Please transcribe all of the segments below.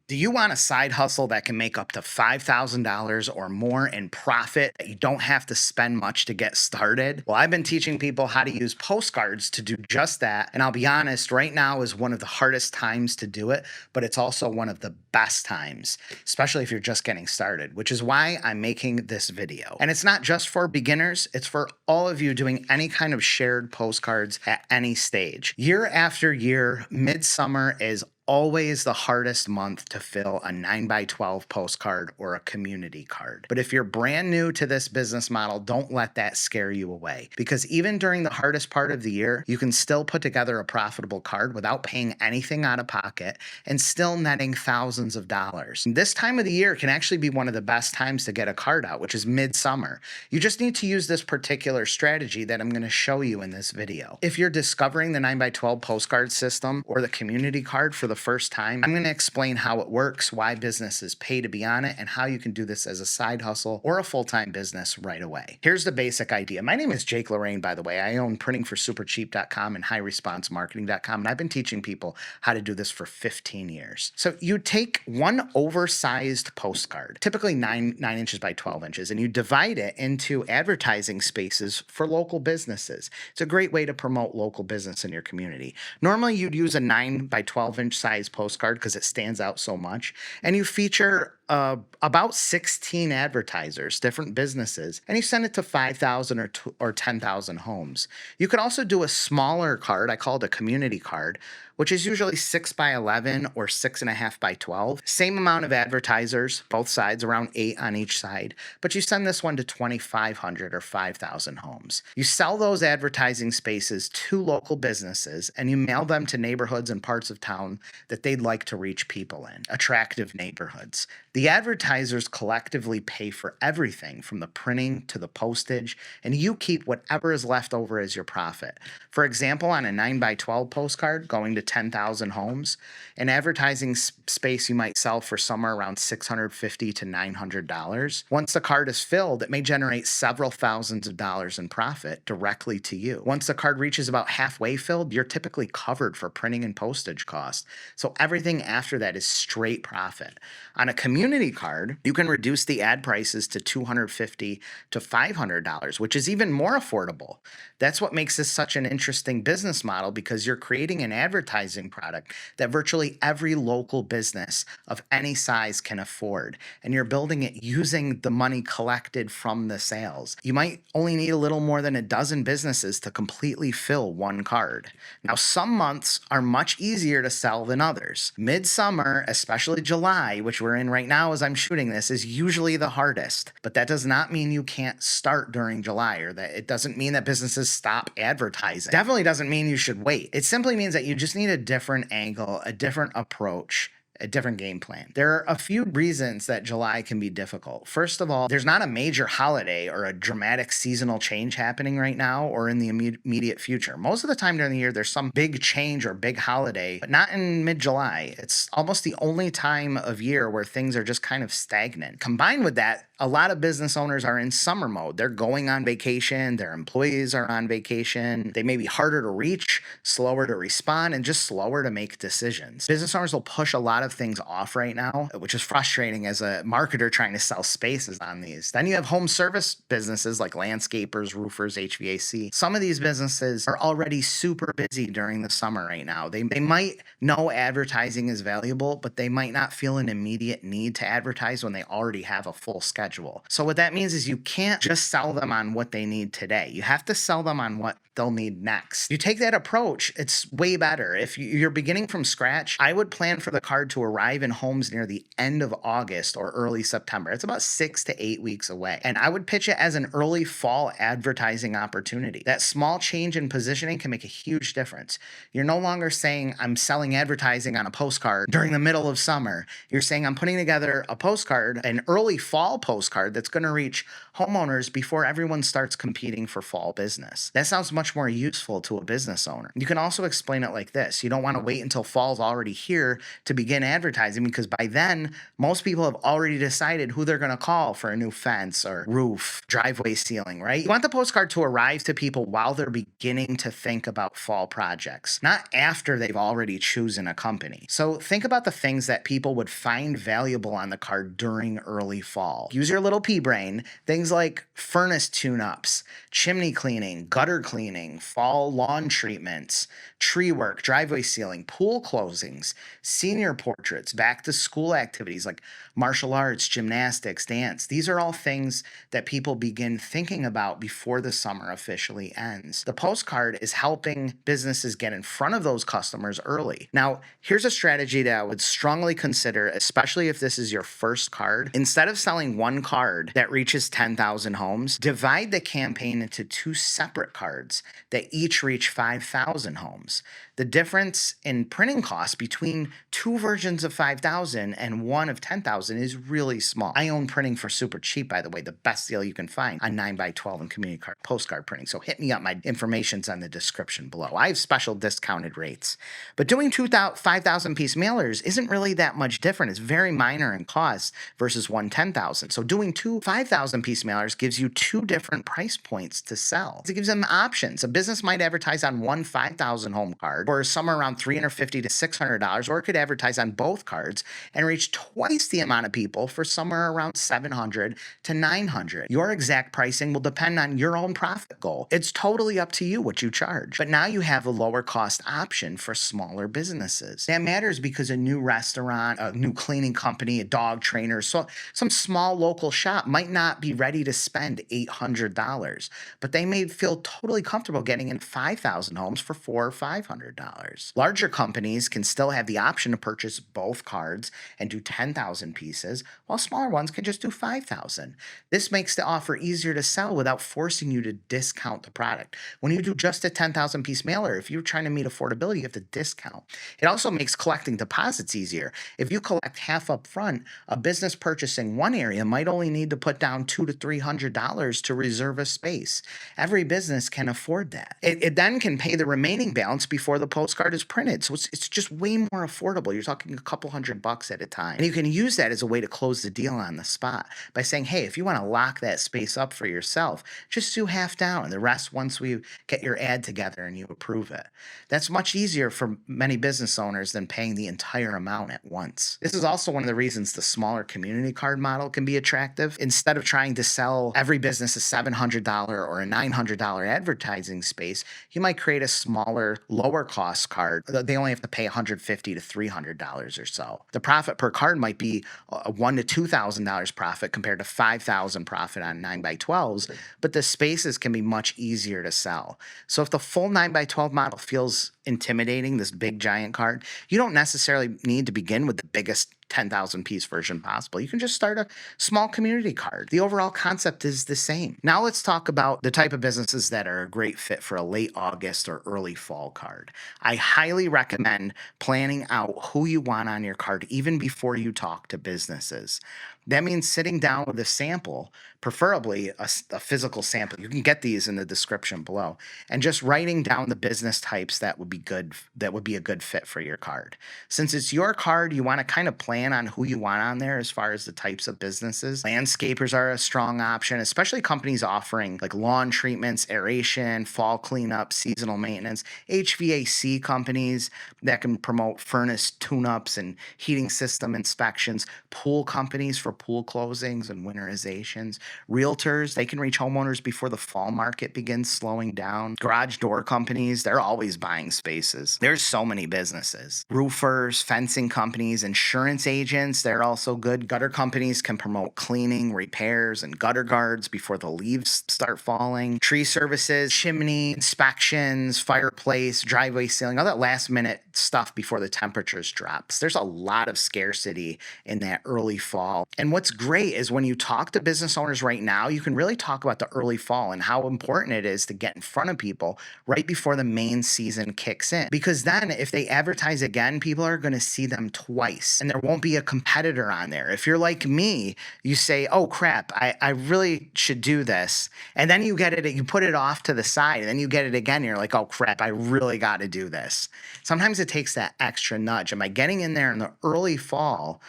Do you want a side hustle that can make up to $5,000 or more in profit that you don't have to spend much to get started? Well, I've been teaching people how to use postcards to do just that. And I'll be honest, right now is one of the hardest times to do it, but it's also one of the best times, especially if you're just getting started, which is why I'm making this video. And it's not just for beginners, it's for all of you doing any kind of shared postcards at any stage. Year after year, midsummer is always the hardest month to fill a 9x12 postcard or a community card. But if you're brand new to this business model, don't let that scare you away. Because even during the hardest part of the year, you can still put together a profitable card without paying anything out of pocket and still netting thousands of dollars. This time of the year can actually be one of the best times to get a card out, which is midsummer. You just need to use this particular strategy that I'm going to show you in this video. If you're discovering the 9x12 postcard system or the community card for the first time, I'm going to explain how it works, why businesses pay to be on it, and how you can do this as a side hustle or a full-time business right away. Here's the basic idea. My name is Jake Lorraine, by the way. I own printingforsupercheap.com and highresponsemarketing.com, and I've been teaching people how to do this for 15 years. So you take one oversized postcard, typically 9 inches by 12 inches, and you divide it into advertising spaces for local businesses. It's a great way to promote local business in your community. Normally, you'd use a 9x12 inch size postcard because it stands out so much, and you feature about 16 advertisers, different businesses, and you send it to 5,000 or 10,000 homes. You could also do a smaller card. I call it a community card, which is usually 6x11 or 6.5x12. Same amount of advertisers, both sides, around 8 on each side, but you send this one to 2,500 or 5,000 homes. You sell those advertising spaces to local businesses, and you mail them to neighborhoods and parts of town that they'd like to reach people in, attractive neighborhoods. The advertisers collectively pay for everything from the printing to the postage, and you keep whatever is left over as your profit. For example, on a 9x12 postcard going to 10,000 homes, an advertising space you might sell for somewhere around $650 to $900. Once the card is filled, it may generate several thousands of dollars in profit directly to you. Once the card reaches about halfway filled, you're typically covered for printing and postage costs. So everything after that is straight profit. On a community card, you can reduce the ad prices to $250 to $500, which is even more affordable. That's what makes this such an interesting business model, because you're creating an advertising product that virtually every local business of any size can afford, and you're building it using the money collected from the sales. You might only need a little more than a dozen businesses to completely fill one card. Now, some months are much easier to sell than others. Midsummer, especially July, which we're in right now as I'm shooting this, is usually the hardest, but that does not mean you can't start during July, or that it doesn't mean that businesses stop advertising. Definitely doesn't mean you should wait. It simply means that you just need a different angle, a different approach, a different game plan. There are a few reasons that July can be difficult. First of all, there's not a major holiday or a dramatic seasonal change happening right now or in the immediate future. Most of the time during the year, there's some big change or big holiday, but not in mid-July. It's almost the only time of year where things are just kind of stagnant. Combined with that, a lot of business owners are in summer mode. They're going on vacation. Their employees are on vacation. They may be harder to reach, slower to respond, and just slower to make decisions. Business owners will push a lot of things off right now, which is frustrating as a marketer trying to sell spaces on these. Then you have home service businesses like landscapers, roofers, HVAC. Some of these businesses are already super busy during the summer right now. They might know advertising is valuable, but they might not feel an immediate need to advertise when they already have a full schedule. So what that means is you can't just sell them on what they need today. You have to sell them on what they'll need next. You take that approach, it's way better. If you're beginning from scratch, I would plan for the card to arrive in homes near the end of August or early September. It's about 6 to 8 weeks away. And I would pitch it as an early fall advertising opportunity. That small change in positioning can make a huge difference. You're no longer saying I'm selling advertising on a postcard during the middle of summer. You're saying I'm putting together a postcard, an early fall postcard that's going to reach homeowners before everyone starts competing for fall business. That sounds much much more useful to a business owner. You can also explain it like this. You don't want to wait until fall's already here to begin advertising, because by then, most people have already decided who they're going to call for a new fence or roof, driveway ceiling, right? You want the postcard to arrive to people while they're beginning to think about fall projects, not after they've already chosen a company. So think about the things that people would find valuable on the card during early fall. Use your little pea brain. Things like furnace tune-ups, chimney cleaning, gutter cleaning, fall lawn treatments, tree work, driveway sealing, pool closings, senior portraits, back to school activities like martial arts, gymnastics, dance. These are all things that people begin thinking about before the summer officially ends. The postcard is helping businesses get in front of those customers early. Now, here's a strategy that I would strongly consider, especially if this is your first card. Instead of selling one card that reaches 10,000 homes, divide the campaign into two separate cards that each reach 5,000 homes. The difference in printing costs between two versions of 5,000 and one of 10,000 is really small. I own printing for super cheap, by the way, the best deal you can find on 9x12 and community card postcard printing. So hit me up. My information's on the description below. I have special discounted rates. But doing 5,000 piece mailers isn't really that much different. It's very minor in cost versus one 10,000. So doing two 5,000 piece mailers gives you two different price points to sell. It gives them options. A business might advertise on one 5,000 home card for somewhere around $350 to $600, or it could advertise on both cards and reach twice the amount of people for somewhere around $700 to $900. Your exact pricing will depend on your own profit goal. It's totally up to you what you charge. But now you have a lower cost option for smaller businesses. That matters because a new restaurant, a new cleaning company, a dog trainer, so some small local shop might not be ready to spend $800, but they may feel totally comfortable getting in 5,000 homes for $400 or $500. Larger companies can still have the option to purchase both cards and do 10,000 pieces, while smaller ones can just do 5,000. This makes the offer easier to sell without forcing you to discount the product. When you do just a 10,000 piece mailer, if you're trying to meet affordability, you have to discount. It also makes collecting deposits easier. If you collect half up front, a business purchasing one area might only need to put down $200 to $300 to reserve a space. Every business can afford that. It then can pay the remaining balance before the postcard is printed. So it's just way more affordable. You're talking a couple $100 at a time. And you can use that as a way to close the deal on the spot by saying, hey, if you want to lock that space up for yourself, just do half down and the rest once we get your ad together and you approve it. That's much easier for many business owners than paying the entire amount at once. This is also one of the reasons the smaller community card model can be attractive. Instead of trying to sell every business a $700 or a $900 advertising space, you might create a smaller, lower cost card. They only have to pay $150 to $300 or so. The profit per card might be a $1,000 to $2,000 profit compared to $5,000 profit on 9x12s, but the spaces can be much easier to sell. So if the full 9x12 model feels intimidating, this big giant card, you don't necessarily need to begin with the biggest 10,000 piece version possible. You can just start a small community card. The overall concept is the same. Now let's talk about the type of businesses that are a great fit for a late August or early fall card. I highly recommend planning out who you want on your card even before you talk to businesses. That means sitting down with a sample, preferably a physical sample. You can get these in the description below, and just writing down the business types that would be a good fit for your card. Since it's your card, you want to kind of plan on who you want on there as far as the types of businesses. Landscapers are a strong option, especially companies offering like lawn treatments, aeration, fall cleanup, seasonal maintenance, HVAC companies that can promote furnace tune-ups and heating system inspections, pool companies for pool closings and winterizations, realtors, they can reach homeowners before the fall market begins slowing down, garage door companies, they're always buying spaces. There's so many businesses. Roofers, fencing companies, insurance agents, they're also good. Gutter companies can promote cleaning, repairs, and gutter guards before the leaves start falling. Tree services, chimney inspections, fireplace, driveway sealing, all that last minute stuff before the temperatures drops. There's a lot of scarcity in that early fall. And what's great is when you talk to business owners right now, you can really talk about the early fall and how important it is to get in front of people right before the main season kicks in. Because then if they advertise again, people are going to see them twice and there won't don't be a competitor on there. If you're like me, you say, oh crap, I really should do this. And then you get it, you put it off to the side, and then you get it again. And you're like, oh crap, I really got to do this. Sometimes it takes that extra nudge. Am I getting in there in the early fall?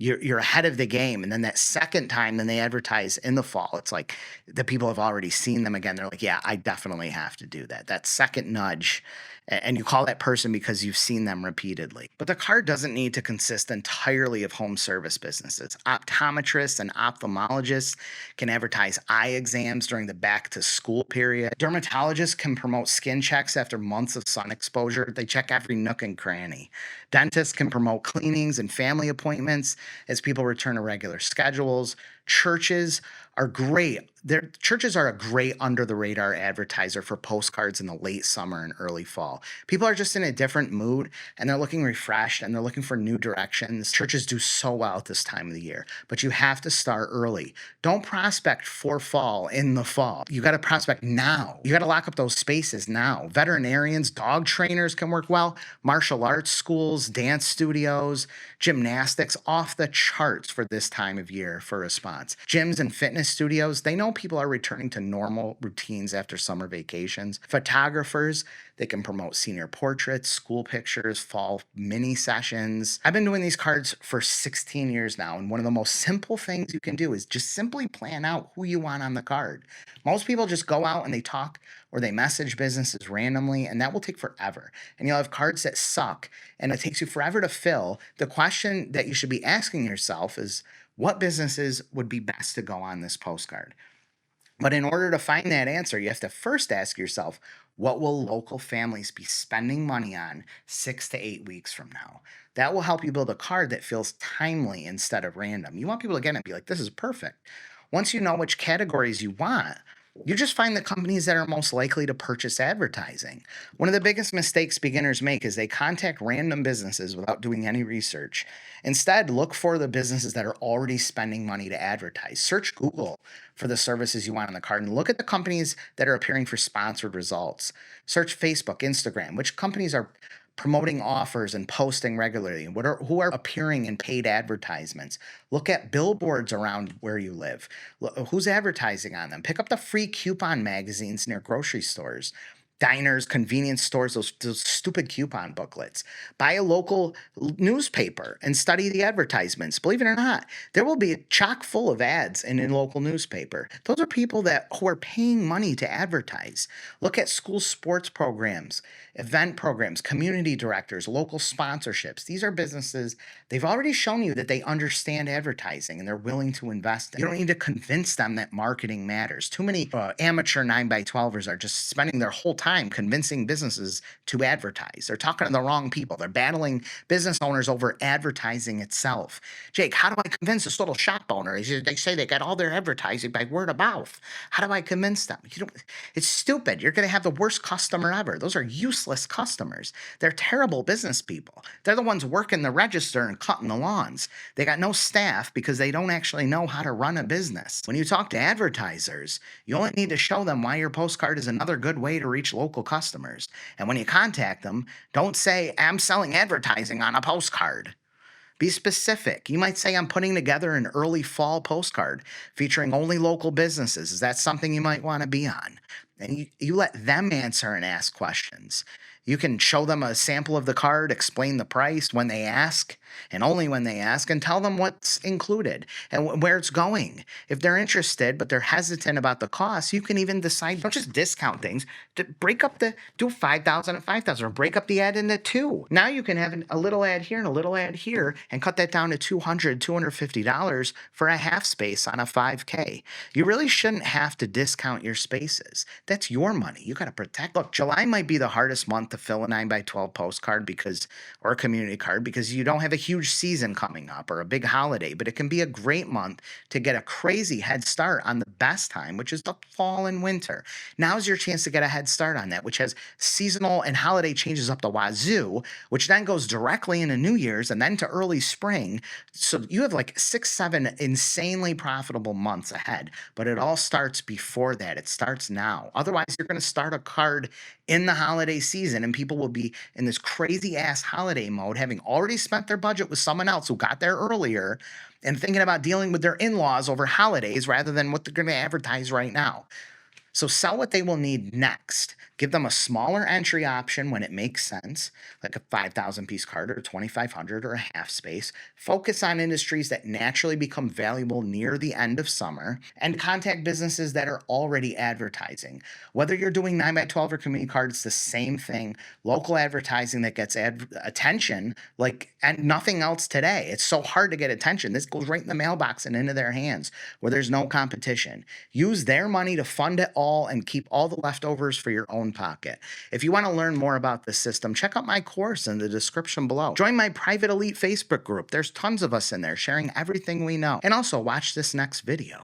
You're ahead of the game. And then that second time, then they advertise in the fall. It's like the people have already seen them again. They're like, yeah, I definitely have to do that. That second nudge. And you call that person because you've seen them repeatedly. But the card doesn't need to consist entirely of home service businesses. Optometrists and ophthalmologists can advertise eye exams during the back to school period. Dermatologists can promote skin checks after months of sun exposure. They check every nook and cranny. Dentists can promote cleanings and family appointments as people return to regular schedules. Churches are great. Churches are a great under the radar advertiser for postcards in the late summer and early fall. People are just in a different mood and they're looking refreshed and they're looking for new directions. Churches do so well at this time of the year, but you have to start early. Don't prospect for fall in the fall. You got to prospect now. You got to lock up those spaces now. Veterinarians, dog trainers can work well. Martial arts schools, dance studios, gymnastics, off the charts for this time of year for response. Gyms and fitness studios, they know people are returning to normal routines after summer vacations. Photographers, they can promote senior portraits, school pictures, fall mini sessions. I've been doing these cards for 16 years now, and one of the most simple things you can do is just simply plan out who you want on the card. Most people just go out and they talk or they message businesses randomly, and that will take forever. And you'll have cards that suck, and it takes you forever to fill. The question that you should be asking yourself is, what businesses would be best to go on this postcard? But in order to find that answer, you have to first ask yourself, what will local families be spending money on 6 to 8 weeks from now? That will help you build a card that feels timely instead of random. You want people to get it and be like, this is perfect. Once you know which categories you want, you just find the companies that are most likely to purchase advertising. One of the biggest mistakes beginners make is they contact random businesses without doing any research. Instead, look for the businesses that are already spending money to advertise. Search Google for the services you want on the card and look at the companies that are appearing for sponsored results. Search Facebook, Instagram, which companies are promoting offers and posting regularly, who are appearing in paid advertisements. Look at billboards around where you live. Who's advertising on them? Pick up the free coupon magazines near grocery stores, diners, convenience stores, those stupid coupon booklets. Buy a local newspaper and study the advertisements. Believe it or not, there will be chock full of ads in a local newspaper. Those are people who are paying money to advertise. Look at school sports programs, event programs, community directors, local sponsorships. These are businesses, they've already shown you that they understand advertising and they're willing to invest in it. You don't need to convince them that marketing matters. Too many amateur 9x12ers are just spending their whole time convincing businesses to advertise. They're talking to the wrong people. They're battling business owners over advertising itself. Jake, how do I convince this little shop owner? They say they got all their advertising by word of mouth. How do I convince them? It's stupid. You're going to have the worst customer ever. Those are useless customers. They're terrible business people. They're the ones working the register and cutting the lawns. They got no staff because they don't actually know how to run a business. When you talk to advertisers, you only need to show them why your postcard is another good way to reach local customers. And when you contact them, don't say, I'm selling advertising on a postcard. Be specific. You might say, I'm putting together an early fall postcard featuring only local businesses. Is that something you might want to be on? And you let them answer and ask questions. You can show them a sample of the card, explain the price when they ask, and only when they ask, and tell them what's included and where it's going. If they're interested, but they're hesitant about the cost, you can even decide, don't just discount things, to do 5,000 and 5,000, or break up the ad into two. Now you can have a little ad here and a little ad here, and cut that down to $200, $250 for a half space on a 5K. You really shouldn't have to discount your spaces. That's your money. You got to protect. Look, July might be the hardest month to fill a 9x12 postcard or a community card because you don't have a huge season coming up or a big holiday, but it can be a great month to get a crazy head start on the best time, which is the fall and winter. Now's your chance to get a head start on that, which has seasonal and holiday changes up the wazoo, which then goes directly into New Year's and then to early spring. So you have like 6, 7 insanely profitable months ahead, but it all starts before that. It starts now. Otherwise, you're going to start a card in the holiday season and people will be in this crazy ass holiday mode, having already spent their budget with someone else who got there earlier and thinking about dealing with their in-laws over holidays rather than what they're going to advertise right now. So sell what they will need next. Give them a smaller entry option when it makes sense, like a 5,000 piece card or 2,500 or a half space. Focus on industries that naturally become valuable near the end of summer and contact businesses that are already advertising. Whether you're doing 9x12 or community cards, the same thing. Local advertising that gets attention and nothing else today. It's so hard to get attention. This goes right in the mailbox and into their hands where there's no competition. Use their money to fund it all and keep all the leftovers for your own pocket. If you want to learn more about this system, check out my course in the description below. Join my private elite Facebook group. There's tons of us in there sharing everything we know. And also watch this next video.